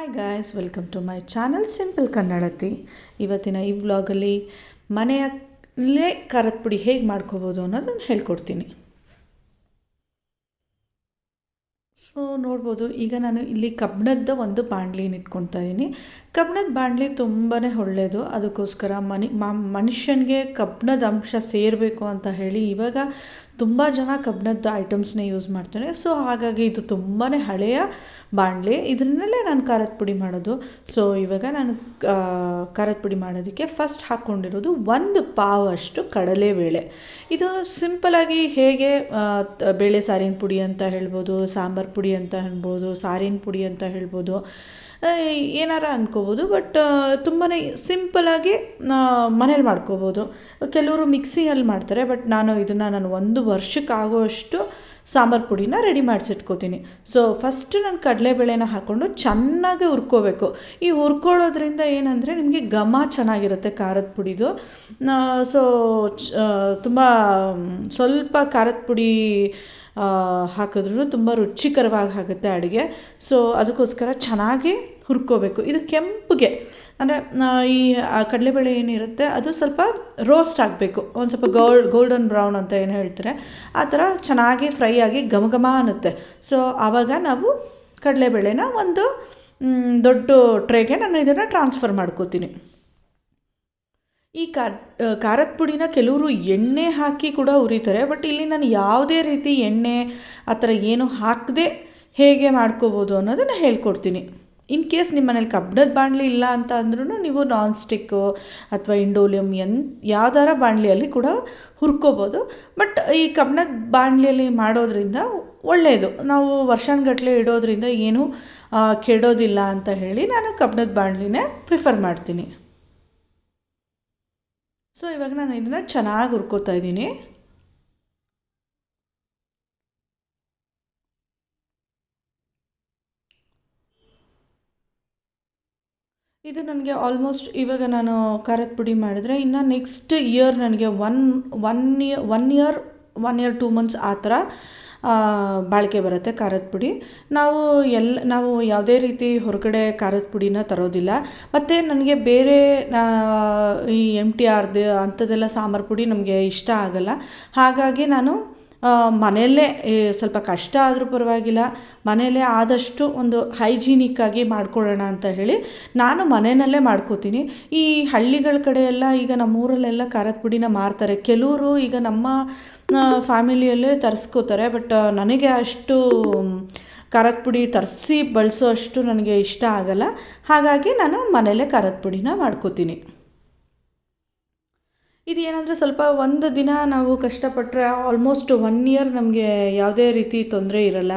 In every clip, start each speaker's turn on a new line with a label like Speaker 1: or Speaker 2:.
Speaker 1: Hi guys, welcome to my channel simple Kannadathi. ಇವತ್ತಿನ ಈ ವ್ಲಾಗಲ್ಲಿ ಮನೆಯಲ್ಲೇ ಖಾರದ ಪುಡಿ ಹೇಗೆ ಮಾಡ್ಕೋಬೋದು ಅನ್ನೋದನ್ನು ಹೇಳ್ಕೊಡ್ತೀನಿ. ಸೊ ನೋಡ್ಬೋದು, ಈಗ ನಾನು ಇಲ್ಲಿ ಕಬ್ಬಿಣದ ಒಂದು ಬಾಣಲಿನ ಇಟ್ಕೊತಾ ಇದ್ದೀನಿ. ಕಬ್ಬಿಣದ ಬಾಣಲಿ ತುಂಬಾ ಒಳ್ಳೆಯದು. ಅದಕ್ಕೋಸ್ಕರ ಮನುಷ್ಯನಿಗೆ ಕಬ್ಬಿಣದ ಅಂಶ ಸೇರಬೇಕು ಅಂತ ಹೇಳಿ ಇವಾಗ ತುಂಬ ಜನ ಕಬ್ಬಿಣದ ಐಟಮ್ಸ್ನೇ ಯೂಸ್ ಮಾಡ್ತಾರೆ. ಸೊ ಹಾಗಾಗಿ ಇದು ತುಂಬಾ ಹಳೆಯ ಬಾಣಲಿ. ಇದರಲ್ಲೇ ನಾನು ಖಾರದ ಪುಡಿ ಮಾಡೋದು. ಸೊ ಇವಾಗ ನಾನು ಖಾರದ ಪುಡಿ ಮಾಡೋದಕ್ಕೆ ಫಸ್ಟ್ ಹಾಕ್ಕೊಂಡಿರೋದು 1 ಪಾವಷ್ಟು ಕಡಲೆಬೇಳೆ. ಇದು ಸಿಂಪಲಾಗಿ ಹೇಗೆ ಬೇಳೆ ಸಾರಿನ ಪುಡಿ ಅಂತ ಹೇಳ್ಬೋದು, ಸಾಂಬಾರು ಪುಡಿ ಅಂತ ಹೇಳ್ಬೋದು, ಸಾರಿನ ಪುಡಿ ಅಂತ ಹೇಳ್ಬೋದು, ಏನಾರ ಅಂದ್ಕೋಬೋದು. ಬಟ್ ತುಂಬಾ ಸಿಂಪಲಾಗಿ ಮನೇಲಿ ಮಾಡ್ಕೋಬೋದು. ಕೆಲವರು ಮಿಕ್ಸಿಯಲ್ಲಿ ಮಾಡ್ತಾರೆ, ಬಟ್ ನಾನು ಇದನ್ನು 1 ವರ್ಷಕ್ಕಾಗುವಷ್ಟು ಸಾಂಬಾರು ಪುಡಿನ ರೆಡಿ ಮಾಡಿಸಿಟ್ಕೋತೀನಿ. ಸೊ ಫಸ್ಟ್ ನಾನು ಕಡಲೆಬೇಳೆನ ಹಾಕ್ಕೊಂಡು ಚೆನ್ನಾಗಿ ಹುರ್ಕೋಬೇಕು. ಈ ಹುರ್ಕೊಳ್ಳೋದ್ರಿಂದ ಏನಂದರೆ ನಿಮಗೆ ಘಮ ಚೆನ್ನಾಗಿರುತ್ತೆ ಖಾರದ ಪುಡಿದು. ಸೊ ತುಂಬ ಸ್ವಲ್ಪ ಖಾರದ ಪುಡಿ ಹಾಕಿದ್ರೂ ತುಂಬ ರುಚಿಕರವಾಗಿ ಆಗುತ್ತೆ ಅಡುಗೆ. ಸೊ ಅದಕ್ಕೋಸ್ಕರ ಚೆನ್ನಾಗಿ ಹುರ್ಕೋಬೇಕು. ಇದು ಕೆಂಪಗೆ ಅಂದರೆ ಈ ಕಡಲೆಬೇಳೆ ಏನಿರುತ್ತೆ ಅದು ಸ್ವಲ್ಪ ರೋಸ್ಟ್ ಆಗಬೇಕು. ಒಂದು ಸ್ವಲ್ಪ ಗೋಲ್ಡನ್ ಬ್ರೌನ್ ಅಂತ ಏನು ಹೇಳ್ತಾರೆ, ಆ ಥರ ಚೆನ್ನಾಗಿ ಫ್ರೈ ಆಗಿ ಘಮ ಅನ್ನುತ್ತೆ. ಸೊ ಆವಾಗ ನಾವು ಕಡಲೆಬೇಳೆನ ಒಂದು ದೊಡ್ಡ ಟ್ರೇಗೆ ನಾನು ಇದನ್ನು ಟ್ರಾನ್ಸ್ಫರ್ ಮಾಡ್ಕೋತೀನಿ. ಈ ಖಾರದ ಪುಡಿನ ಕೆಲವರು ಎಣ್ಣೆ ಹಾಕಿ ಕೂಡ ಹುರಿತಾರೆ, ಬಟ್ ಇಲ್ಲಿ ನಾನು ಯಾವುದೇ ರೀತಿ ಎಣ್ಣೆ ಆ ಥರ ಏನು ಹಾಕದೆ ಹೇಗೆ ಮಾಡ್ಕೋಬೋದು ಅನ್ನೋದನ್ನು ಹೇಳ್ಕೊಡ್ತೀನಿ. ಇನ್ ಕೇಸ್ ನಿಮ್ಮ ಮನೇಲಿ ಕಬ್ಬಿಣದ ಬಾಣಲಿ ಇಲ್ಲ ಅಂತ ಅಂದ್ರೂ ನೀವು ನಾನ್ ಸ್ಟಿಕ್ಕು ಅಥವಾ ಇಂಡೋಲಿಯಮ್ ಯಾವ್ದಾರ ಬಾಣಲಿಯಲ್ಲಿ ಕೂಡ ಹುರ್ಕೋಬೋದು. ಬಟ್ ಈ ಕಬ್ಬಿಣದ ಬಾಣಲಿಯಲ್ಲಿ ಮಾಡೋದ್ರಿಂದ ಒಳ್ಳೆಯದು. ನಾವು ವರ್ಷಾನುಗಟ್ಟಲೆ ಇಡೋದ್ರಿಂದ ಏನೂ ಕೆಡೋದಿಲ್ಲ ಅಂತ ಹೇಳಿ ನಾನು ಕಬ್ಬಿಣದ ಬಾಣಲಿನೇ ಪ್ರಿಫರ್ ಮಾಡ್ತೀನಿ. ಸೊ ಇವಾಗ ನಾನು ಇದನ್ನು ಚೆನ್ನಾಗಿ ಹುರ್ಕೋತಾ ಇದ್ದೀನಿ. ಇದು ನನಗೆ ಆಲ್ಮೋಸ್ಟ್ ಇವಾಗ ನಾನು ಖಾರದ ಪುಡಿ ಮಾಡಿದ್ರೆ ಇನ್ನು ನೆಕ್ಸ್ಟ್ ಇಯರ್ ನನಗೆ ಒನ್ ಇಯರ್ 2 ಮಂತ್ಸ್ ಆ ಥರ ಬಾಳಿಕೆ ಬರುತ್ತೆ ಖಾರದ ಪುಡಿ. ನಾವು ಯಾವುದೇ ರೀತಿ ಹೊರಗಡೆ ಖಾರದ ಪುಡಿನ ತರೋದಿಲ್ಲ. ಮತ್ತು ನನಗೆ ಬೇರೆ ಈ MTRದು ಅಂಥದ್ದೆಲ್ಲ ಸಾಂಬಾರು ಪುಡಿ ನಮಗೆ ಇಷ್ಟ ಆಗಲ್ಲ. ಹಾಗಾಗಿ ನಾನು ಮನೆಯಲ್ಲೇ ಸ್ವಲ್ಪ ಕಷ್ಟ ಆದರೂ ಪರವಾಗಿಲ್ಲ, ಮನೆಯಲ್ಲೇ ಆದಷ್ಟು ಒಂದು ಹೈಜೀನಿಕ್ಕಾಗಿ ಮಾಡ್ಕೊಳ್ಳೋಣ ಅಂತ ಹೇಳಿ ನಾನು ಮನೆಯಲ್ಲೇ ಮಾಡ್ಕೋತೀನಿ. ಈ ಹಳ್ಳಿಗಳ ಕಡೆ ಎಲ್ಲ ಈಗ ನಮ್ಮೂರಲ್ಲೆಲ್ಲ ಖಾರದ ಪುಡಿನ ಮಾರ್ತಾರೆ. ಕೆಲವರು ಈಗ ನಮ್ಮ ಫ್ಯಾಮಿಲಿಯಲ್ಲೇ ತರಿಸ್ಕೋತಾರೆ, ಬಟ್ ನನಗೆ ಅಷ್ಟು ಖಾರದ ಪುಡಿ ತರಿಸಿ ಬಳಸೋ ಅಷ್ಟು ನನಗೆ ಇಷ್ಟ ಆಗಲ್ಲ. ಹಾಗಾಗಿ ನಾನು ಮನೆಯಲ್ಲೇ ಖಾರದ ಪುಡಿನ ಮಾಡ್ಕೋತೀನಿ. ಇದು ಏನಂದರೆ ಸ್ವಲ್ಪ ಒಂದು ದಿನ ನಾವು ಕಷ್ಟಪಟ್ಟರೆ ಆಲ್ಮೋಸ್ಟ್ 1 ಇಯರ್ ನಮಗೆ ಯಾವುದೇ ರೀತಿ ತೊಂದರೆ ಇರಲ್ಲ.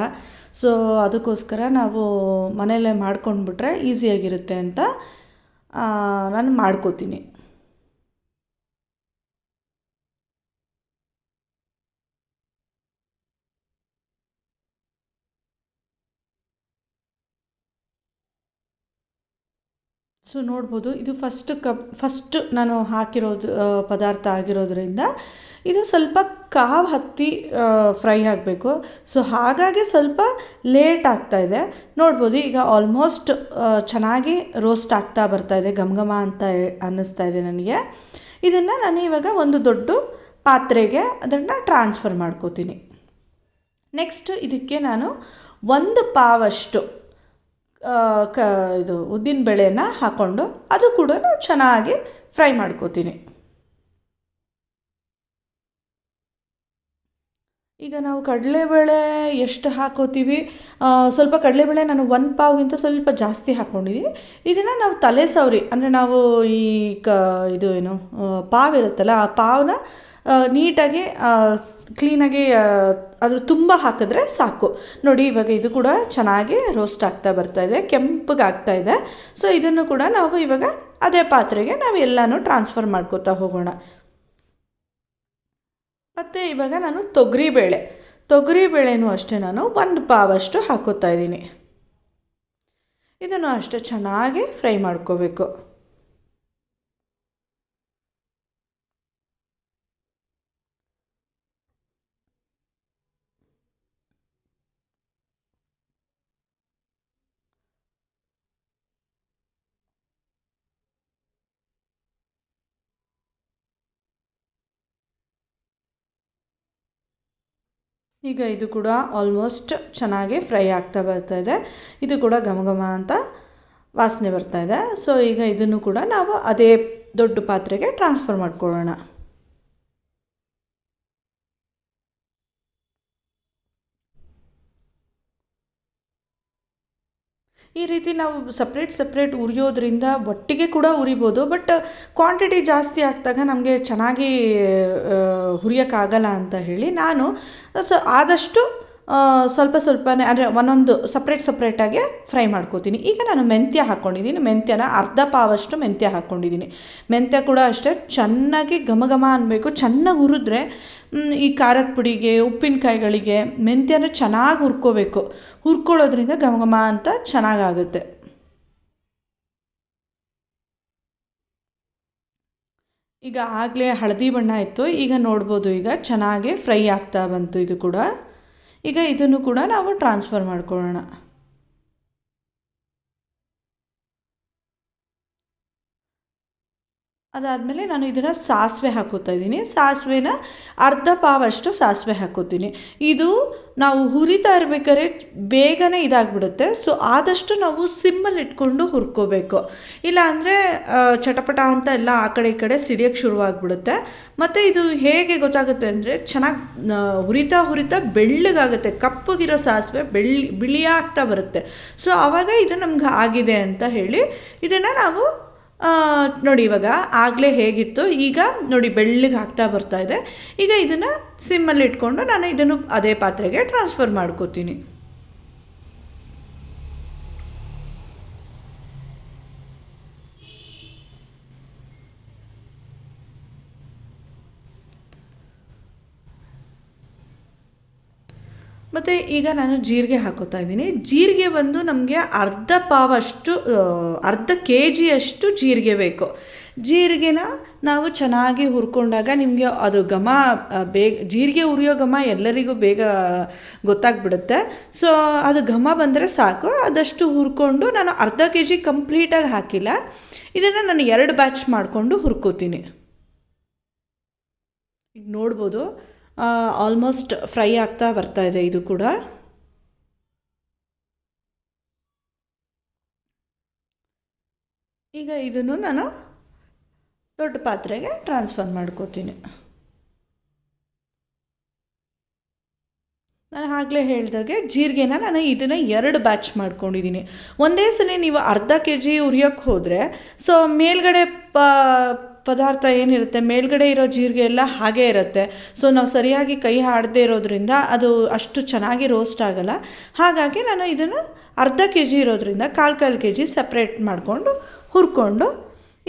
Speaker 1: ಸೊ ಅದಕ್ಕೋಸ್ಕರ ನಾವು ಮನೆಯಲ್ಲೇ ಮಾಡ್ಕೊಂಡ್ಬಿಟ್ರೆ ಈಸಿಯಾಗಿರುತ್ತೆ ಅಂತ ನಾನು ಮಾಡ್ಕೋತೀನಿ. ಸೊ ನೋಡ್ಬೋದು, ಇದು ಫಸ್ಟ್ ನಾನು ಹಾಕಿರೋದು ಪದಾರ್ಥ ಆಗಿರೋದ್ರಿಂದ ಇದು ಸ್ವಲ್ಪ ಕಾವು ಹತ್ತಿ ಫ್ರೈ ಆಗಬೇಕು. ಸೊ ಹಾಗಾಗಿ ಸ್ವಲ್ಪ ಲೇಟ್ ಆಗ್ತಾಯಿದೆ. ನೋಡ್ಬೋದು, ಈಗ ಆಲ್ಮೋಸ್ಟ್ ಚೆನ್ನಾಗಿ ರೋಸ್ಟ್ ಆಗ್ತಾ ಬರ್ತಾಯಿದೆ, ಘಮ ಅಂತ ಅನ್ನಿಸ್ತಾ ಇದೆ ನನಗೆ. ಇದನ್ನು ನಾನು ಇವಾಗ ಒಂದು ದೊಡ್ಡ ಪಾತ್ರೆಗೆ ಅದನ್ನು ಟ್ರಾನ್ಸ್ಫರ್ ಮಾಡ್ಕೋತೀನಿ. ನೆಕ್ಸ್ಟ್ ಇದಕ್ಕೆ ನಾನು 1 ಪಾವಷ್ಟು ಇದು ಉದ್ದಿನ ಬೇಳೆನ ಹಾಕ್ಕೊಂಡು ಅದು ಕೂಡ ಚೆನ್ನಾಗಿ ಫ್ರೈ ಮಾಡ್ಕೋತೀನಿ. ಈಗ ನಾವು ಕಡಲೆಬೇಳೆ ಎಷ್ಟು ಹಾಕೋತೀವಿ, ಸ್ವಲ್ಪ ಕಡಲೆಬೇಳೆ ನಾನು 1 ಪಾವ್ಗಿಂತ ಸ್ವಲ್ಪ ಜಾಸ್ತಿ ಹಾಕ್ಕೊಂಡಿದ್ದೀನಿ. ಇದನ್ನು ನಾವು ತಲೆ ಸವರಿ ಅಂದರೆ ನಾವು ಈ ಇದು ಏನು ಪಾವ್ ಇರುತ್ತಲ್ಲ, ಆ ಪಾವನ್ನ ನೀಟಾಗಿ ಕ್ಲೀನಾಗಿ ಅದ್ರ ತುಂಬ ಹಾಕಿದ್ರೆ ಸಾಕು. ನೋಡಿ, ಇವಾಗ ಇದು ಕೂಡ ಚೆನ್ನಾಗಿ ರೋಸ್ಟ್ ಆಗ್ತಾ ಬರ್ತಾಯಿದೆ, ಕೆಂಪಗೆ ಆಗ್ತಾಯಿದೆ. ಸೊ ಇದನ್ನು ಕೂಡ ನಾವು ಇವಾಗ ಅದೇ ಪಾತ್ರೆಗೆ ನಾವು ಎಲ್ಲನೂ ಟ್ರಾನ್ಸ್ಫರ್ ಮಾಡ್ಕೋತಾ ಹೋಗೋಣ. ಮತ್ತು ಇವಾಗ ನಾನು ತೊಗರಿಬೇಳೆನೂ ಅಷ್ಟೇ ನಾನು 1 ಪಾವಷ್ಟು ಹಾಕೋತಾ ಇದ್ದೀನಿ. ಇದನ್ನು ಅಷ್ಟೇ ಚೆನ್ನಾಗಿ ಫ್ರೈ ಮಾಡ್ಕೋಬೇಕು. ಈಗ ಇದು ಕೂಡ ಆಲ್ಮೋಸ್ಟ್ ಚೆನ್ನಾಗಿ ಫ್ರೈ ಆಗ್ತಾ ಬರ್ತಾ ಇದೆ. ಇದು ಕೂಡ ಘಮ ಘಮ ಅಂತ ವಾಸನೆ ಬರ್ತಾ ಇದೆ. ಸೊ ಈಗ ಇದನ್ನು ಕೂಡ ನಾವು ಅದೇ ದೊಡ್ಡ ಪಾತ್ರೆಗೆ ಟ್ರಾನ್ಸ್ಫರ್ ಮಾಡ್ಕೊಳ್ಳೋಣ. ಈ ರೀತಿ ನಾವು ಸಪ್ರೇಟ್ ಉರಿಯೋದ್ರಿಂದ ಒಟ್ಟಿಗೆ ಕೂಡ ಉರಿಬೋದು. ಬಟ್ ಕ್ವಾಂಟಿಟಿ ಜಾಸ್ತಿ ಆಗ್ದಾಗ ನಮಗೆ ಚೆನ್ನಾಗಿ ಹುರಿಯೋಕ್ಕಾಗಲ್ಲ ಅಂತ ಹೇಳಿ ನಾನು ಆದಷ್ಟು ಸ್ವಲ್ಪನೇ ಅಂದರೆ ಒಂದೊಂದು ಸಪ್ರೇಟಾಗಿ ಫ್ರೈ ಮಾಡ್ಕೋತೀನಿ. ಈಗ ನಾನು ಮೆಂತ್ಯ ಹಾಕ್ಕೊಂಡಿದ್ದೀನಿ. ಮೆಂತ್ಯನ ಅರ್ಧ ಪಾವಷ್ಟು ಮೆಂತ್ಯ ಹಾಕ್ಕೊಂಡಿದ್ದೀನಿ. ಮೆಂತ್ಯ ಕೂಡ ಅಷ್ಟೇ ಚೆನ್ನಾಗಿ ಘಮ ಘಮ ಅನ್ನಬೇಕು. ಚೆನ್ನಾಗಿ ಹುರಿದ್ರೆ ಈ ಖಾರದ ಪುಡಿಗೆ, ಉಪ್ಪಿನಕಾಯಿಗಳಿಗೆ ಮೆಂತ್ಯನ ಚೆನ್ನಾಗಿ ಹುರ್ಕೋಬೇಕು. ಹುರ್ಕೊಳ್ಳೋದ್ರಿಂದ ಘಮ ಘಮ ಅಂತ ಚೆನ್ನಾಗಾಗುತ್ತೆ. ಈಗ ಆಗಲೇ ಹಳದಿ ಬಣ್ಣ ಇತ್ತು. ಈಗ ನೋಡ್ಬೋದು, ಈಗ ಚೆನ್ನಾಗಿ ಫ್ರೈ ಆಗ್ತಾ ಬಂತು ಇದು ಕೂಡ. ಈಗ ಇದನ್ನು ಕೂಡ ನಾವು ಟ್ರಾನ್ಸ್ಫರ್ ಮಾಡ್ಕೊಳ್ಳೋಣ. ಅದಾದಮೇಲೆ ನಾನು ಇದನ್ನು ಸಾಸಿವೆ ಹಾಕೋತಾ ಇದ್ದೀನಿ. ಸಾಸಿವೆನ ಅರ್ಧ ಪಾವಷ್ಟು ಸಾಸಿವೆ ಹಾಕೋತೀನಿ. ಇದು ನಾವು ಹುರಿತಾ ಇರ್ಬೇಕಾದ್ರೆ ಬೇಗನೆ ಇದಾಗ್ಬಿಡುತ್ತೆ. ಸೊ ಆದಷ್ಟು ನಾವು ಸಿಮ್ಮಲ್ಲಿ ಇಟ್ಕೊಂಡು ಹುರ್ಕೋಬೇಕು. ಇಲ್ಲಾಂದರೆ ಚಟಪಟ ಅಂತ ಎಲ್ಲ ಆ ಕಡೆ ಈ ಕಡೆ ಸಿಡಿಯೋಕ್ಕೆ ಶುರುವಾಗ್ಬಿಡುತ್ತೆ. ಮತ್ತು ಇದು ಹೇಗೆ ಗೊತ್ತಾಗುತ್ತೆ ಅಂದರೆ ಚೆನ್ನಾಗಿ ಹುರಿತಾ ಬೆಳ್ಳಗಾಗುತ್ತೆ. ಕಪ್ಪಗಿರೋ ಸಾಸಿವೆ ಬಿಳಿಯಾಗ್ತಾ ಬರುತ್ತೆ. ಸೊ ಆವಾಗ ಇದು ನಮ್ಗೆ ಆಗಿದೆ ಅಂತ ಹೇಳಿ ಇದನ್ನು ನಾವು ನೋಡಿ, ಇವಾಗ ಆಗಲೇ ಹೇಗಿತ್ತು, ಈಗ ನೋಡಿ ಬೆಳ್ಳಗೆ ಆಗ್ತಾ ಬರ್ತಾ ಇದೆ. ಈಗ ಇದನ್ನು ಸಿಮ್ಮಲ್ಲಿ ಇಟ್ಕೊಂಡು ನಾನು ಇದನ್ನು ಅದೇ ಪಾತ್ರೆಗೆ ಟ್ರಾನ್ಸ್ಫರ್ ಮಾಡ್ಕೋತೀನಿ. ಮತ್ತು ಈಗ ನಾನು ಜೀರಿಗೆ ಹಾಕೋತಾ ಇದ್ದೀನಿ. ಜೀರಿಗೆ ಬಂದು ನಮಗೆ ಅರ್ಧ ಪಾವಷ್ಟು ಅರ್ಧ ಕೆ ಜಿಯಷ್ಟು ಜೀರಿಗೆ ಬೇಕು. ಜೀರಿಗೆನ ನಾವು ಚೆನ್ನಾಗಿ ಹುರ್ಕೊಂಡಾಗ ನಿಮಗೆ ಅದು ಘಮ ಜೀರಿಗೆ ಉರಿಯೋ ಘಮ ಎಲ್ಲರಿಗೂ ಬೇಗ ಗೊತ್ತಾಗ್ಬಿಡುತ್ತೆ. ಸೊ ಅದು ಘಮ ಬಂದರೆ ಸಾಕು. ಅದಷ್ಟು ಹುರ್ಕೊಂಡು ನಾನು ಅರ್ಧ ಕೆ ಜಿ ಕಂಪ್ಲೀಟಾಗಿ ಹಾಕಿಲ್ಲ. ಇದನ್ನು ನಾನು 2 ಬ್ಯಾಚ್ ಮಾಡಿಕೊಂಡು ಹುರ್ಕೋತೀನಿ. ಈಗ ನೋಡ್ಬೋದು, ಆಲ್ಮೋಸ್ಟ್ ಫ್ರೈ ಆಗ್ತಾ ಬರ್ತಾ ಇದೆ ಇದು ಕೂಡ. ಈಗ ಇದನ್ನು ನಾನು ದೊಡ್ಡ ಪಾತ್ರೆಗೆ ಟ್ರಾನ್ಸ್ಫರ್ ಮಾಡ್ಕೋತೀನಿ. ನಾನು ಆಗಲೇ ಹೇಳಿದಾಗೆ ಜೀರಿಗೆನ ನಾನು ಇದನ್ನು 2 ಬ್ಯಾಚ್ ಮಾಡ್ಕೊಂಡಿದ್ದೀನಿ. ಒಂದೇ ಸಲ ನೀವು ಅರ್ಧ ಕೆ ಜಿ ಉರಿಯೋಕ್ಕೆ ಹೋದರೆ ಸೊ ಮೇಲ್ಗಡೆ ಪದಾರ್ಥ ಏನಿರುತ್ತೆ, ಮೇಲ್ಗಡೆ ಇರೋ ಜೀರಿಗೆ ಎಲ್ಲ ಹಾಗೇ ಇರುತ್ತೆ. ಸೊ ನಾವು ಸರಿಯಾಗಿ ಕೈ ಆಡದೇ ಇರೋದ್ರಿಂದ ಅದು ಅಷ್ಟು ಚೆನ್ನಾಗಿ ರೋಸ್ಟ್ ಆಗೋಲ್ಲ. ಹಾಗಾಗಿ ನಾನು ಇದನ್ನು ಅರ್ಧ ಕೆ ಜಿ ಇರೋದ್ರಿಂದ ಕಾಲು ಕೆ ಜಿ ಸಪ್ರೇಟ್ ಮಾಡಿಕೊಂಡು ಹುರ್ಕೊಂಡು,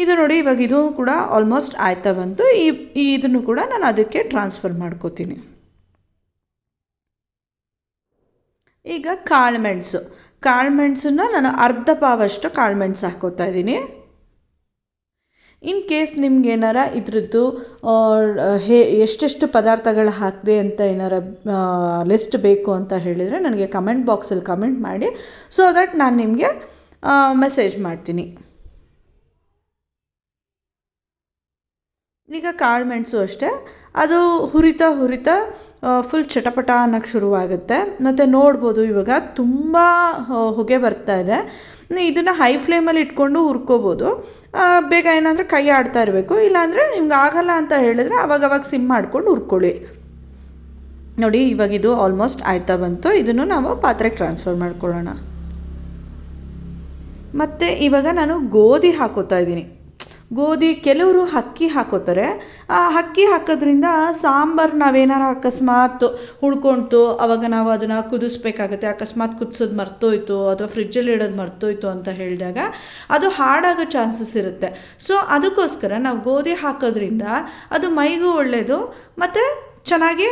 Speaker 1: ಇದು ನೋಡಿ ಇವಾಗ ಇದು ಕೂಡ ಆಲ್ಮೋಸ್ಟ್ ಆಯ್ತಾ ಬಂತು. ಇದನ್ನು ಕೂಡ ನಾನು ಅದಕ್ಕೆ ಟ್ರಾನ್ಸ್ಫರ್ ಮಾಡ್ಕೋತೀನಿ. ಈಗ ಕಾಳುಮೆಣಸನ್ನು ನಾನು ಅರ್ಧ ಪಾವಷ್ಟು ಕಾಳುಮೆಣಸು ಹಾಕೋತಾ ಇದ್ದೀನಿ. ಇನ್ ಕೇಸ್ ನಿಮ್ಗೆ ಏನಾರ ಇದ್ರದ್ದು ಎಷ್ಟೆಷ್ಟು ಪದಾರ್ಥಗಳು ಹಾಕಿದೆ ಅಂತ ಏನಾರ ಲಿಸ್ಟ್ ಬೇಕು ಅಂತ ಹೇಳಿದರೆ ನನಗೆ ಕಮೆಂಟ್ ಬಾಕ್ಸಲ್ಲಿ ಕಮೆಂಟ್ ಮಾಡಿ. ಸೊ ದಟ್ ನಾನು ನಿಮಗೆ ಮೆಸೇಜ್ ಮಾಡ್ತೀನಿ. ಈಗ ಕಾಳುಮೆಣಸು ಅಷ್ಟೇ, ಅದು ಹುರಿತಾ ಫುಲ್ ಚಟಪಟ ಅನ್ನೋಕ್ಕೆ ಶುರುವಾಗುತ್ತೆ. ಮತ್ತು ನೋಡ್ಬೋದು ಇವಾಗ ತುಂಬ ಹೊಗೆ ಬರ್ತಾ ಇದೆ. ಇದನ್ನು ಹೈ ಫ್ಲೇಮಲ್ಲಿ ಇಟ್ಕೊಂಡು ಹುರ್ಕೋಬೋದು. ಬೇಗ ಏನಂದರೆ ಕೈ ಆಡ್ತಾ ಇರಬೇಕು. ಇಲ್ಲಾಂದರೆ ನಿಮ್ಗೆ ಆಗಲ್ಲ ಅಂತ ಹೇಳಿದ್ರೆ ಅವಾಗವಾಗ ಸಿಮ್ ಮಾಡ್ಕೊಂಡು ಹುರ್ಕೊಳ್ಳಿ. ನೋಡಿ ಇವಾಗ ಇದು ಆಲ್ಮೋಸ್ಟ್ ಆಯ್ತಾ ಬಂತು. ಇದನ್ನು ನಾವು ಪಾತ್ರೆಗೆ ಟ್ರಾನ್ಸ್ಫರ್ ಮಾಡ್ಕೊಳ್ಳೋಣ. ಮತ್ತು ಇವಾಗ ನಾನು ಗೋಧಿ ಹಾಕೋತಾ ಇದ್ದೀನಿ. ಕೆಲವರು ಅಕ್ಕಿ ಹಾಕೋತಾರೆ. ಆ ಅಕ್ಕಿ ಹಾಕೋದ್ರಿಂದ ಸಾಂಬಾರು ನಾವೇನಾರು ಅಕಸ್ಮಾತ್ ಉಳ್ಕೊಳ್ತು, ಆವಾಗ ನಾವು ಅದನ್ನು ಕುದಿಸ್ಬೇಕಾಗತ್ತೆ. ಅಕಸ್ಮಾತ್ ಕುದಿಸೋದು ಮರ್ತೋಯ್ತು ಅಥವಾ ಫ್ರಿಜ್ಜಲ್ಲಿ ಇಡೋದು ಮರ್ತೋಯ್ತು ಅಂತ ಹೇಳಿದಾಗ ಅದು ಹಾಳಾಗೋ ಚಾನ್ಸಸ್ ಇರುತ್ತೆ. ಸೊ ಅದಕ್ಕೋಸ್ಕರ ನಾವು ಗೋಧಿ ಹಾಕೋದ್ರಿಂದ ಅದು ಮೈಗೂ ಒಳ್ಳೆಯದು, ಮತ್ತು ಚೆನ್ನಾಗಿ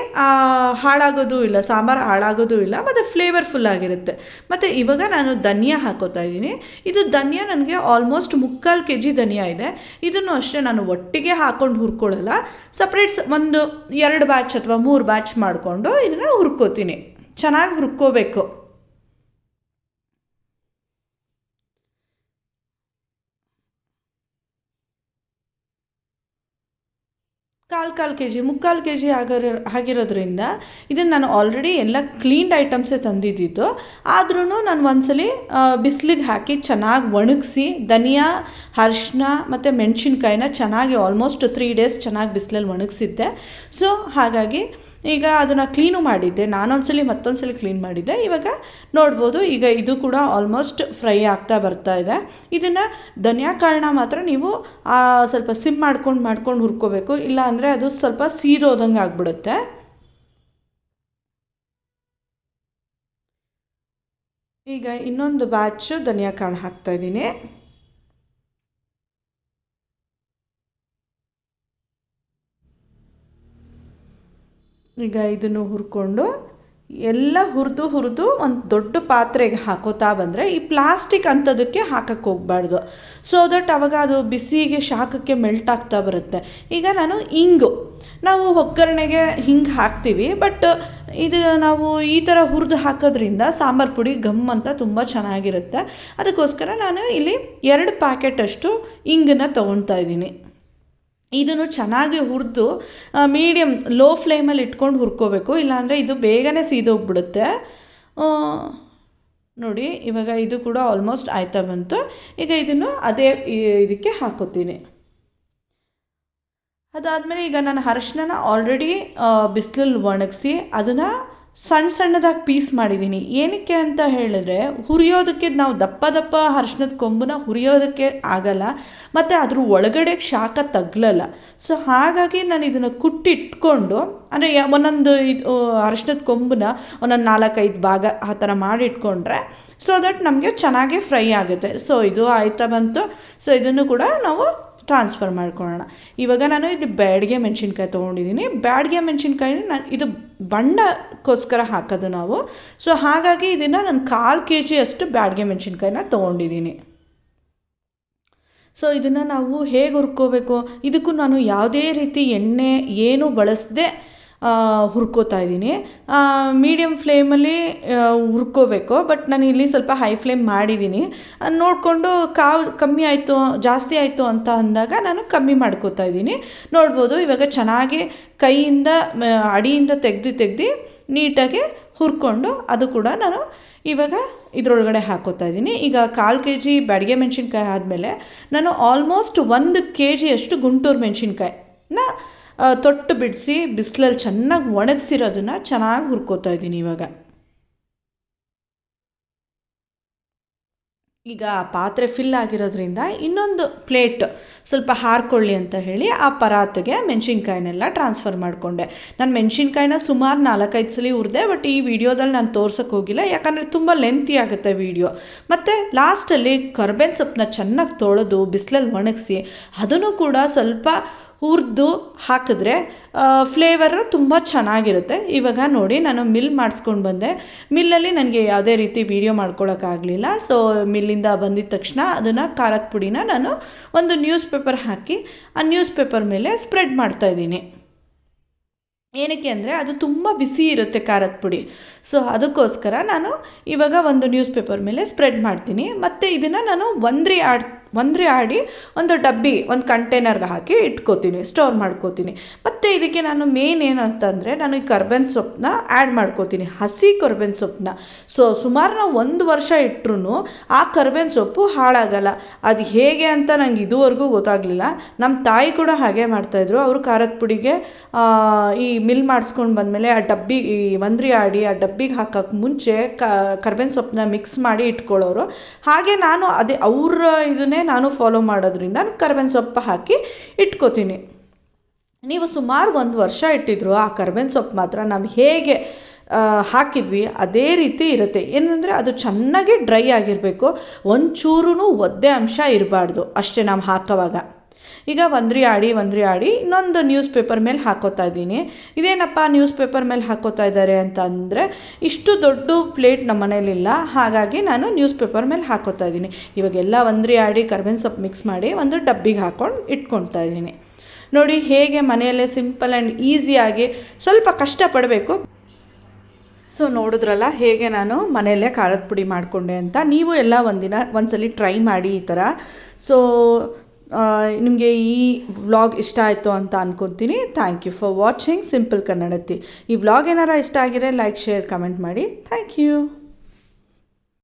Speaker 1: ಹಾಳಾಗೋದು ಇಲ್ಲ, ಸಾಂಬಾರು ಹಾಳಾಗೋದು ಇಲ್ಲ, ಮತ್ತು ಫ್ಲೇವರ್ಫುಲ್ ಆಗಿರುತ್ತೆ. ಮತ್ತು ಇವಾಗ ನಾನು ಧನಿಯಾ ಹಾಕೋತಾ ಇದ್ದೀನಿ. ಇದು ಧನಿಯಾ ನನಗೆ ಆಲ್ಮೋಸ್ಟ್ 3/4 ಕೆ ಜಿ ಧನಿಯಾ ಇದೆ. ಇದನ್ನು ಅಷ್ಟೇ ನಾನು ಒಟ್ಟಿಗೆ ಹಾಕ್ಕೊಂಡು ಹುರ್ಕೊಳ್ಳಲ್ಲ. ಸಪ್ರೇಟ್ ಒಂದು 2 ಬ್ಯಾಚ್ ಅಥವಾ 3 ಬ್ಯಾಚ್ ಮಾಡಿಕೊಂಡು ಇದನ್ನು ಹುರ್ಕೋತೀನಿ. ಚೆನ್ನಾಗಿ ಹುರ್ಕೋಬೇಕು. ಕಾಲು ಕೆ ಜಿ ಮುಕ್ಕಾಲು ಕೆ ಜಿ ಆಗಿರೋದ್ರಿಂದ ಇದನ್ನು ನಾನು ಆಲ್ರೆಡಿ ಎಲ್ಲ ಕ್ಲೀನ್ಡ್ ಐಟಮ್ಸೇ ತಂದಿದ್ದಿದ್ದು. ಆದ್ರೂ ನಾನು ಒಂದ್ಸಲಿ ಬಿಸಿಲಿಗೆ ಹಾಕಿ ಚೆನ್ನಾಗಿ ಒಣಗಿಸಿ ಧನಿಯಾ, ಅರಿಶಿನ ಮತ್ತು ಮೆಣಸಿನ್ಕಾಯಿನ ಚೆನ್ನಾಗಿ ಆಲ್ಮೋಸ್ಟ್ 3 ಡೇಸ್ ಚೆನ್ನಾಗಿ ಬಿಸಿಲಲ್ಲಿ ಒಣಗಿಸಿದ್ದೆ. ಸೊ ಹಾಗಾಗಿ ಈಗ ಅದನ್ನು ಕ್ಲೀನು ಮಾಡಿದ್ದೆ, ನಾನೊಂದ್ಸಲಿ ಮತ್ತೊಂದ್ಸಲಿ ಕ್ಲೀನ್ ಮಾಡಿದ್ದೆ. ಇವಾಗ ನೋಡ್ಬೋದು, ಈಗ ಇದು ಕೂಡ ಆಲ್ಮೋಸ್ಟ್ ಫ್ರೈ ಆಗ್ತಾ ಬರ್ತಾ ಇದೆ. ಇದನ್ನು ಧನಿಯಾ ಕಾಳನ್ನ ಮಾತ್ರ ನೀವು ಸ್ವಲ್ಪ ಸಿಮ್ ಮಾಡ್ಕೊಂಡು ಹುರ್ಕೋಬೇಕು, ಇಲ್ಲ ಅಂದರೆ ಅದು ಸ್ವಲ್ಪ ಸೀದೋದಂಗೆ ಆಗಿಬಿಡುತ್ತೆ. ಈಗ ಇನ್ನೊಂದು ಬ್ಯಾಚು ಧನಿಯಾ ಕಾಳು ಹಾಕ್ತಾಯಿದ್ದೀನಿ. ಈಗ ಇದನ್ನು ಹುರ್ಕೊಂಡು ಎಲ್ಲ ಹುರಿದು ಒಂದು ದೊಡ್ಡ ಪಾತ್ರೆಗೆ ಹಾಕೋತಾ ಬಂದರೆ ಈ ಪ್ಲಾಸ್ಟಿಕ್ ಅಂಥದಕ್ಕೆ ಹಾಕಕ್ಕೆ ಹೋಗಬಾರ್ದು. ಸೊ ದಟ್ ಆವಾಗ ಅದು ಬಿಸಿಗೆ ಶಾಖಕ್ಕೆ ಮೆಲ್ಟ್ ಆಗ್ತಾ ಬರುತ್ತೆ. ಈಗ ನಾನು ನಾವು ಒಗ್ಗರಣೆಗೆ ಹಿಂಗೆ ಹಾಕ್ತೀವಿ, ಬಟ್ ಇದು ನಾವು ಈ ಥರ ಹುರಿದು ಹಾಕೋದ್ರಿಂದ ಸಾಂಬಾರು ಪುಡಿ ಗಮ್ ಅಂತ ತುಂಬ ಚೆನ್ನಾಗಿರುತ್ತೆ. ಅದಕ್ಕೋಸ್ಕರ ನಾನು ಇಲ್ಲಿ 2 ಪ್ಯಾಕೆಟಷ್ಟು ಹಿಂಗನ್ನು ತೊಗೊಳ್ತಾ ಇದ್ದೀನಿ. ಇದನ್ನು ಚೆನ್ನಾಗಿ ಹುರಿದು ಮೀಡಿಯಮ್ ಲೋ ಫ್ಲೇಮಲ್ಲಿ ಇಟ್ಕೊಂಡು ಹುರ್ಕೋಬೇಕು, ಇಲ್ಲಾಂದರೆ ಇದು ಬೇಗನೆ ಸೀದೋಗ್ಬಿಡುತ್ತೆ. ನೋಡಿ, ಇವಾಗ ಇದು ಕೂಡ ಆಲ್ಮೋಸ್ಟ್ ಆಯ್ತಾ ಬಂತು. ಈಗ ಇದನ್ನು ಅದೇ ಇದಕ್ಕೆ ಹಾಕೋತೀನಿ. ಅದಾದಮೇಲೆ ಈಗ ನಾನು ಅರಿಶಿನ ಆಲ್ರೆಡಿ ಬಿಸಿಲಲ್ಲಿ ಒಣಗಿಸಿ ಅದನ್ನು ಸಣ್ಣದಾಗಿ ಪೀಸ್ ಮಾಡಿದ್ದೀನಿ. ಏನಕ್ಕೆ ಅಂತ ಹೇಳಿದ್ರೆ, ಹುರಿಯೋದಕ್ಕೆ ನಾವು ದಪ್ಪ ಅರಿಶಿನದ ಕೊಂಬನ್ನ ಹುರಿಯೋದಕ್ಕೆ ಆಗಲ್ಲ, ಮತ್ತು ಅದ್ರ ಒಳಗಡೆ ಶಾಖ ತಗಲಲ್ಲ. ಸೊ ಹಾಗಾಗಿ ನಾನು ಇದನ್ನು ಕುಟ್ಟಿಟ್ಕೊಂಡು, ಅಂದರೆ ಒಂದೊಂದು ಅರಿಶಿನದ ಕೊಂಬನ್ನ ಒಂದೊಂದು 4-5 ಭಾಗ ಆ ಥರ ಮಾಡಿಟ್ಕೊಂಡ್ರೆ ಸೊ ದಟ್ ನಮಗೆ ಚೆನ್ನಾಗಿ ಫ್ರೈ ಆಗುತ್ತೆ. ಸೊ ಇದು ಆಯ್ತಾ ಬಂತು. ಸೊ ಇದನ್ನು ಕೂಡ ನಾವು ಟ್ರಾನ್ಸ್ಫರ್ ಮಾಡ್ಕೊಳ್ಳೋಣ. ಇವಾಗ ನಾನು ಇದು ಬ್ಯಾಡಗೆ ಮೆಣಸಿನ್ಕಾಯಿ ತೊಗೊಂಡಿದ್ದೀನಿ. ಬ್ಯಾಡಗೆ ಮೆಣಸಿನ್ಕಾಯಿನ ನಾನು ಇದು ಬಣ್ಣಕ್ಕೋಸ್ಕರ ಹಾಕೋದು ನಾವು. ಸೊ ಹಾಗಾಗಿ ಇದನ್ನು ನಾನು 1/4 kg ಅಷ್ಟು ಬ್ಯಾಡಗೆ ಮೆಣಸಿನ್ಕಾಯಿನ ತೊಗೊಂಡಿದ್ದೀನಿ. ಸೊ ಇದನ್ನು ನಾವು ಹೇಗೆ ಹುರ್ಕೋಬೇಕು, ಇದಕ್ಕೂ ನಾನು ಯಾವುದೇ ರೀತಿ ಎಣ್ಣೆ ಏನೂ ಬಳಸದೆ ಹುರ್ಕೋತಾ ಇದ್ದೀನಿ. ಮೀಡಿಯಮ್ ಫ್ಲೇಮಲ್ಲಿ ಹುರ್ಕೋಬೇಕು, ಬಟ್ ನಾನು ಇಲ್ಲಿ ಸ್ವಲ್ಪ ಹೈ ಫ್ಲೇಮ್ ಮಾಡಿದ್ದೀನಿ. ನೋಡಿಕೊಂಡು ಕಮ್ಮಿ ಆಯಿತು ಜಾಸ್ತಿ ಆಯಿತು ಅಂತ ಅಂದಾಗ ನಾನು ಕಮ್ಮಿ ಮಾಡ್ಕೋತಾ ಇದ್ದೀನಿ. ನೋಡ್ಬೋದು, ಇವಾಗ ಚೆನ್ನಾಗಿ ಕೈಯಿಂದ ಅಡಿಯಿಂದ ತೆಗ್ದು ನೀಟಾಗಿ ಹುರ್ಕೊಂಡು ಅದು ಕೂಡ ನಾನು ಇವಾಗ ಇದರೊಳಗಡೆ ಹಾಕೋತಾ ಇದ್ದೀನಿ. ಈಗ 1/4 kg ಬ್ಯಾಡಗೆ ಮೆಣಸಿನ್ಕಾಯಿ ಆದಮೇಲೆ ನಾನು ಆಲ್ಮೋಸ್ಟ್ 1 kg ಅಷ್ಟು ಗುಂಟೂರು ಮೆಣಸಿನ್ಕಾಯಿನ ತೊಟ್ಟು ಬಿಡಿಸಿ ಬಿಸಿಲಲ್ಲಿ ಚೆನ್ನಾಗಿ ಒಣಗಿಸಿರೋದನ್ನು ಚೆನ್ನಾಗಿ ಹುರ್ಕೋತಾ ಇದ್ದೀನಿ. ಈಗ ಪಾತ್ರೆ ಫಿಲ್ ಆಗಿರೋದ್ರಿಂದ ಇನ್ನೊಂದು ಪ್ಲೇಟ್ ಸ್ವಲ್ಪ ಹಾರ್ಕೊಳ್ಳಿ ಅಂತ ಹೇಳಿ ಆ ಪರಾತಿಗೆ ಮೆಣಸಿನ್ಕಾಯಿನೆಲ್ಲ ಟ್ರಾನ್ಸ್ಫರ್ ಮಾಡಿಕೊಂಡೆ. ನಾನು ಮೆಣಸಿನ್ಕಾಯಿನ ಸುಮಾರು 4-5 ಸಲ ಹುರಿದೆ, ಬಟ್ ಈ ವಿಡಿಯೋದಲ್ಲಿ ನಾನು ತೋರ್ಸೋಕ್ಕೆ ಹೋಗಿಲ್ಲ, ಯಾಕಂದರೆ ತುಂಬ ಲೆಂತಿ ಆಗುತ್ತೆ ವಿಡಿಯೋ. ಮತ್ತು ಲಾಸ್ಟಲ್ಲಿ ಕರ್ಬೇವಿನ ಸೊಪ್ಪನ್ನ ಚೆನ್ನಾಗಿ ತೊಳೆದು ಬಿಸಿಲಲ್ಲಿ ಒಣಗಿಸಿ ಅದನ್ನು ಕೂಡ ಸ್ವಲ್ಪ ಹುರಿದು ಹಾಕಿದ್ರೆ ಫ್ಲೇವರು ತುಂಬ ಚೆನ್ನಾಗಿರುತ್ತೆ. ಇವಾಗ ನೋಡಿ, ನಾನು ಮಿಲ್ ಮಾಡಿಸ್ಕೊಂಡು ಬಂದೆ. ಮಿಲ್ಲಲ್ಲಿ ನನಗೆ ಯಾವುದೇ ರೀತಿ ವೀಡಿಯೋ ಮಾಡ್ಕೊಳ್ಳೋಕ್ಕಾಗಲಿಲ್ಲ. ಸೊ ಮಿಲ್ಲಿಂದ ಬಂದಿದ್ದ ತಕ್ಷಣ ಅದನ್ನು ಖಾರದ ಪುಡಿನ ನಾನು ಒಂದು ನ್ಯೂಸ್ ಪೇಪರ್ ಹಾಕಿ ಆ ನ್ಯೂಸ್ ಪೇಪರ್ ಮೇಲೆ ಸ್ಪ್ರೆಡ್ ಮಾಡ್ತಾಯಿದ್ದೀನಿ. ಏನಕ್ಕೆ ಅಂದರೆ ಅದು ತುಂಬ ಬಿಸಿ ಇರುತ್ತೆ ಖಾರದ ಪುಡಿ. ಸೊ ಅದಕ್ಕೋಸ್ಕರ ನಾನು ಇವಾಗ ಒಂದು ನ್ಯೂಸ್ ಪೇಪರ್ ಮೇಲೆ ಸ್ಪ್ರೆಡ್ ಮಾಡ್ತೀನಿ. ಮತ್ತು ಇದನ್ನು ನಾನು ಒಂದ್ರಿ ಆಡಿ ಒಂದು ಡಬ್ಬಿ, ಒಂದು ಕಂಟೈನರ್ಗೆ ಹಾಕಿ ಇಟ್ಕೋತೀನಿ, ಸ್ಟೋರ್ ಮಾಡ್ಕೋತೀನಿ. ಮತ್ತು ಇದಕ್ಕೆ ನಾನು ಮೇನ್ ಏನಂತಂದರೆ, ನಾನು ಈ ಕರ್ಬೇವಿನ ಸೊಪ್ಪನ್ನ ಆ್ಯಡ್ ಮಾಡ್ಕೋತೀನಿ, ಹಸಿ ಕರ್ಬೇವಿನ ಸೊಪ್ಪನ್ನ. ಸೊ ಸುಮಾರು ನಾವು 1 ವರ್ಷ ಇಟ್ಟರು ಆ ಕರ್ಬೇವಿನ ಸೊಪ್ಪು ಹಾಳಾಗಲ್ಲ. ಅದು ಹೇಗೆ ಅಂತ ನಂಗೆ ಇದುವರೆಗೂ ಗೊತ್ತಾಗಲಿಲ್ಲ. ನಮ್ಮ ತಾಯಿ ಕೂಡ ಹಾಗೆ ಮಾಡ್ತಾಯಿದ್ರು. ಅವರು ಖಾರದ ಪುಡಿಗೆ ಈ ಮಿಲ್ ಮಾಡಿಸ್ಕೊಂಡು ಬಂದಮೇಲೆ ಆ ಡಬ್ಬಿ ಒಂದ್ರಿ ಆಡಿ ಆ ಡಬ್ಬಿಗೆ ಹಾಕೋಕ್ಕೆ ಮುಂಚೆ ಕರ್ಬೇವಿನ ಸೊಪ್ಪನ್ನ ಮಿಕ್ಸ್ ಮಾಡಿ ಇಟ್ಕೊಳ್ಳೋರು. ಹಾಗೆ ನಾನು ಅವರ ಇದನ್ನೇ ನಾನು ಫಾಲೋ ಮಾಡೋದ್ರಿಂದ ಕರ್ಬೇವಿನ ಸೊಪ್ಪು ಹಾಕಿ ಇಟ್ಕೋತೀನಿ. ನೀವು ಸುಮಾರು 1 ವರ್ಷ ಇಟ್ಟಿದ್ರು ಆ ಕರ್ಬೇವಿನ ಸೊಪ್ಪು ಮಾತ್ರ ನಾವು ಹೇಗೆ ಹಾಕಿದ್ವಿ ಅದೇ ರೀತಿ ಇರುತ್ತೆ. ಏನಂದರೆ ಅದು ಚೆನ್ನಾಗಿ ಡ್ರೈ ಆಗಿರಬೇಕು, ಒಂಚೂರೂ ಒದ್ದೆ ಅಂಶ ಇರಬಾರ್ದು ಅಷ್ಟೇ ನಾವು ಹಾಕೋವಾಗ. ಈಗ ಒಂದ್ರಿ ಆಡಿ ಇನ್ನೊಂದು ನ್ಯೂಸ್ ಪೇಪರ್ ಮೇಲೆ ಹಾಕೋತಾ ಇದ್ದೀನಿ. ಇದೇನಪ್ಪ ನ್ಯೂಸ್ ಪೇಪರ್ ಮೇಲೆ ಹಾಕೋತಾ ಇದ್ದಾರೆ ಅಂತ ಅಂದರೆ, ಇಷ್ಟು ದೊಡ್ಡ ಪ್ಲೇಟ್ ನಮ್ಮ ಮನೇಲಿಲ್ಲ, ಹಾಗಾಗಿ ನಾನು ನ್ಯೂಸ್ ಪೇಪರ್ ಮೇಲೆ ಹಾಕೋತಾ ಇದ್ದೀನಿ. ಇವಾಗೆಲ್ಲ ಒಂದ್ರಿ ಆಡಿ ಕರ್ಬೇವಿನ ಸೊಪ್ಪು ಮಿಕ್ಸ್ ಮಾಡಿ ಒಂದು ಡಬ್ಬಿಗೆ ಹಾಕ್ಕೊಂಡು ಇಟ್ಕೊಳ್ತಾ ಇದ್ದೀನಿ. ನೋಡಿ ಹೇಗೆ ಮನೆಯಲ್ಲೇ ಸಿಂಪಲ್ ಆ್ಯಂಡ್ ಈಸಿಯಾಗಿ, ಸ್ವಲ್ಪ ಕಷ್ಟಪಡಬೇಕು. ಸೊ ನೋಡಿದ್ರಲ್ಲ ಹೇಗೆ ನಾನು ಮನೆಯಲ್ಲೇ ಖಾರದ ಪುಡಿ ಮಾಡಿಕೊಂಡೆ ಅಂತ. ನೀವು ಎಲ್ಲ ಒಂದ್ಸಲಿ ಟ್ರೈ ಮಾಡಿ ಈ ಥರ. ಸೊ ನಿಮಗೆ ಈ ವ್ಲಾಗ್ ಇಷ್ಟ ಆಯಿತು ಅಂತ ಅಂದ್ಕೊತೀನಿ. Thank you for watching simple Kannadathi. ಈ ವ್ಲಾಗ್ ಏನಾರ ಇಷ್ಟ ಆಗಿದ್ರೆ ಲೈಕ್, ಶೇರ್, ಕಮೆಂಟ್ ಮಾಡಿ. Thank you.